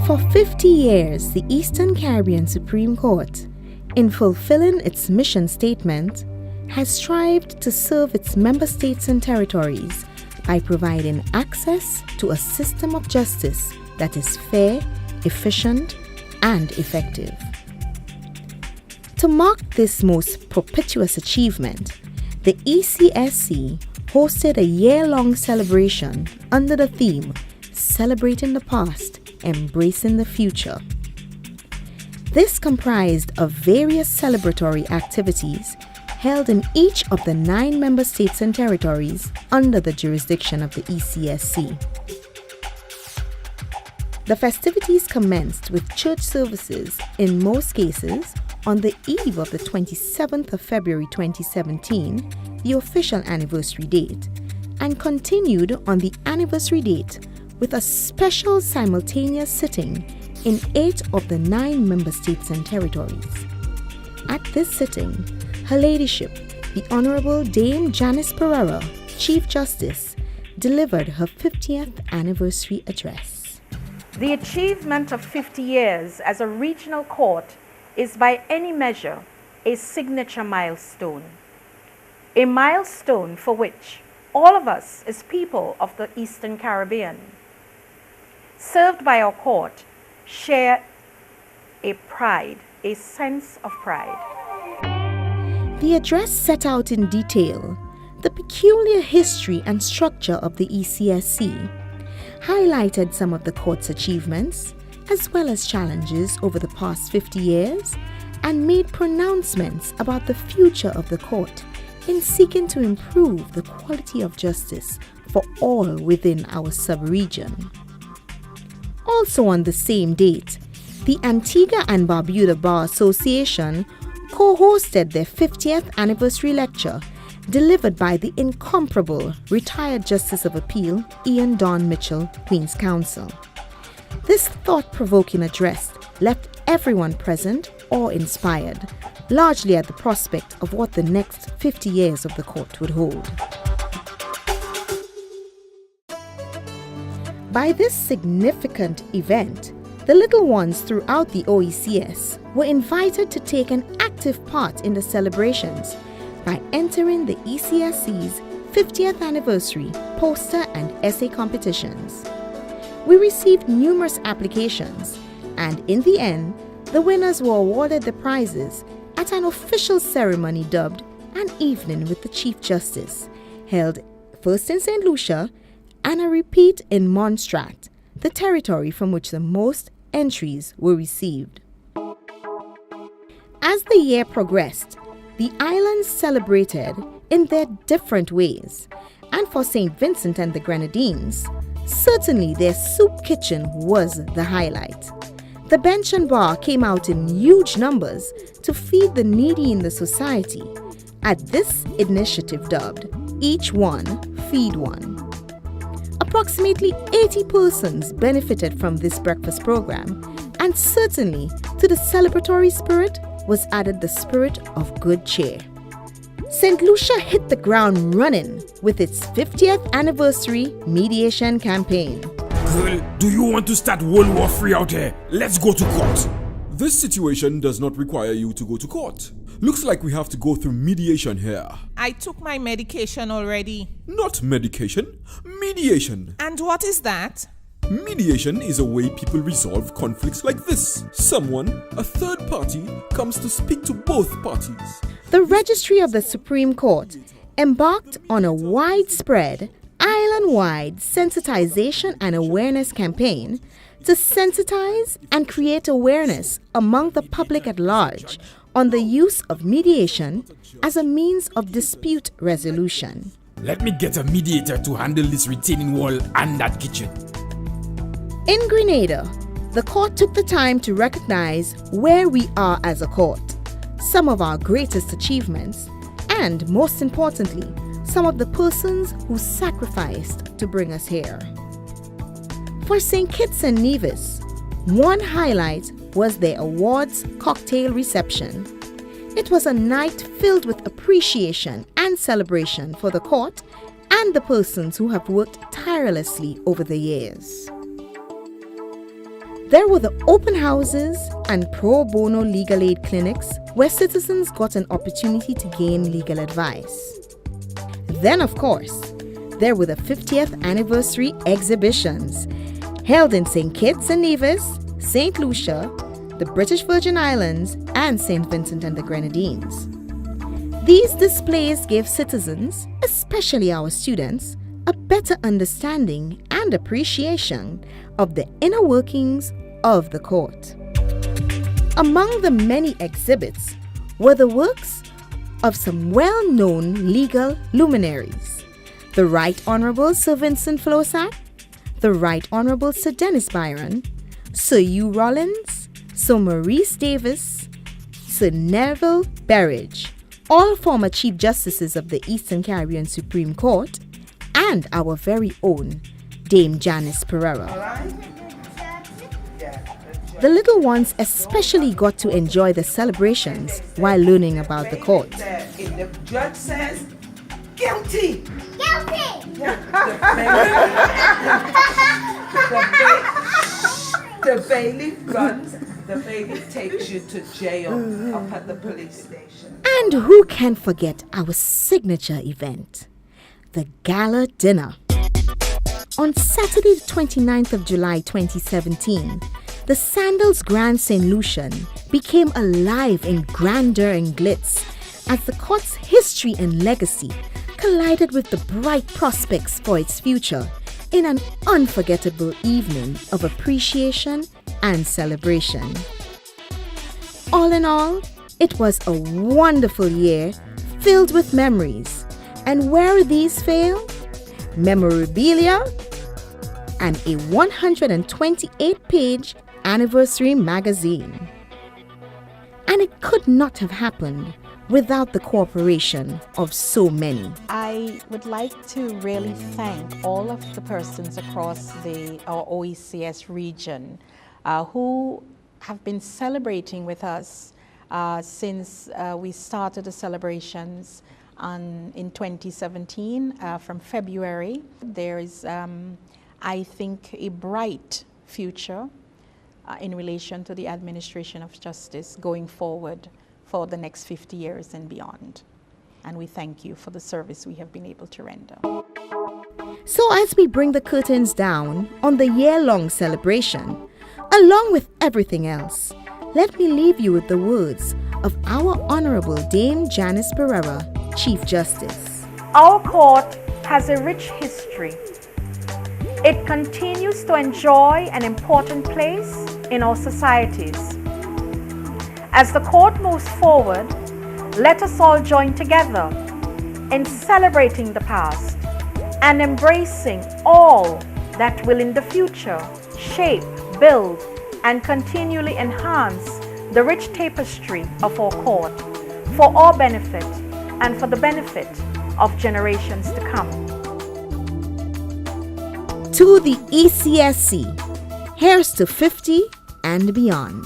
For 50 years, the Eastern Caribbean Supreme Court, in fulfilling its mission statement, has strived to serve its member states and territories by providing access to a system of justice that is fair, efficient, and effective. To mark this most propitious achievement, the ECSC hosted a year-long celebration under the theme Celebrating the Past, Embracing the Future. This comprised of various celebratory activities held in each of the 9 member states and territories under the jurisdiction of the ECSC. The festivities commenced with church services, in most cases, on the eve of the 27th of February 2017, the official anniversary date, and continued on the anniversary date with a special simultaneous sitting in 8 of the 9 member states and territories. At this sitting, Her Ladyship, the Honourable Dame Janice Pereira, Chief Justice, delivered her 50th anniversary address. The achievement of 50 years as a regional court is by any measure a signature milestone. A milestone for which all of us as people of the Eastern Caribbean, served by our court, share a pride, a sense of pride. The address set out in detail the peculiar history and structure of the ECSC, highlighted some of the court's achievements, as well as challenges over the past 50 years, and made pronouncements about the future of the court in seeking to improve the quality of justice for all within our sub-region. Also on the same date, the Antigua and Barbuda Bar Association co-hosted their 50th anniversary lecture delivered by the incomparable retired Justice of Appeal Ian Don Mitchell, Queen's Counsel. This thought-provoking address left everyone present awe-inspired, largely at the prospect of what the next 50 years of the court would hold. By this significant event, the little ones throughout the OECS were invited to take an active part in the celebrations by entering the ECSC's 50th anniversary poster and essay competitions. We received numerous applications, and in the end, the winners were awarded the prizes at an official ceremony dubbed An Evening with the Chief Justice, held first in St. Lucia and a repeat in Montserrat, the territory from which the most entries were received. As the year progressed, the islands celebrated in their different ways, and for St. Vincent and the Grenadines, certainly their soup kitchen was the highlight. The bench and bar came out in huge numbers to feed the needy in the society, at this initiative dubbed Each One, Feed One. Approximately 80 persons benefited from this breakfast program, and certainly to the celebratory spirit was added the spirit of good cheer. St. Lucia hit the ground running with its 50th anniversary mediation campaign. Girl, do you want to start World War III out here? Let's go to court. This situation does not require you to go to court. Looks like we have to go through mediation here. I took my medication already. Not medication, mediation. And what is that? Mediation is a way people resolve conflicts like this. Someone, a third party, comes to speak to both parties. The Registry of the Supreme Court embarked on a widespread, island-wide sensitization and awareness campaign to sensitize and create awareness among the public at large on the use of mediation as a means of dispute resolution. Let me get a mediator to handle this retaining wall and that kitchen. In Grenada, the court took the time to recognize where we are as a court, some of our greatest achievements, and most importantly, some of the persons who sacrificed to bring us here. For St. Kitts and Nevis, one highlight was their awards cocktail reception. It was a night filled with appreciation and celebration for the court and the persons who have worked tirelessly over the years. There were the open houses and pro bono legal aid clinics where citizens got an opportunity to gain legal advice. Then, of course, there were the 50th anniversary exhibitions held in St. Kitts and Nevis, St. Lucia, the British Virgin Islands, and St. Vincent and the Grenadines. These displays gave citizens, especially our students, a better understanding and appreciation of the inner workings of the court. Among the many exhibits were the works of some well-known legal luminaries: the Right Honourable Sir Vincent Flosac, the Right Honourable Sir Dennis Byron, Sir Hugh Rollins, Sir Maurice Davis, Sir Neville Berridge, all former Chief Justices of the Eastern Caribbean Supreme Court, and our very own Dame Janice Pereira. The little ones especially got to enjoy the celebrations while learning about the court. If the judge says, guilty! Guilty! The bailiff runs, the bailiff takes you to jail up at the police station. And who can forget our signature event, the gala dinner? On Saturday, the 29th of July 2017, the Sandals Grand St. Lucian became alive in grandeur and glitz as the court's history and legacy collided with the bright prospects for its future in an unforgettable evening of appreciation and celebration. All in all, it was a wonderful year filled with memories. And where these fail, memorabilia and a 128-page anniversary magazine. And it could not have happened without the cooperation of so many. I would like to really thank all of the persons across our OECS region who have been celebrating with us since we started the celebrations in 2017 from February. There is, I think, a bright future in relation to the administration of justice going forward for the next 50 years and beyond. And we thank you for the service we have been able to render. So as we bring the curtains down on the year-long celebration, along with everything else, let me leave you with the words of our Honourable Dame Janice Pereira, Chief Justice. Our court has a rich history. It continues to enjoy an important place in our societies. As the court moves forward, let us all join together in celebrating the past and embracing all that will in the future shape, build, and continually enhance the rich tapestry of our court for our benefit and for the benefit of generations to come. To the ECSC, here's to 50 and beyond.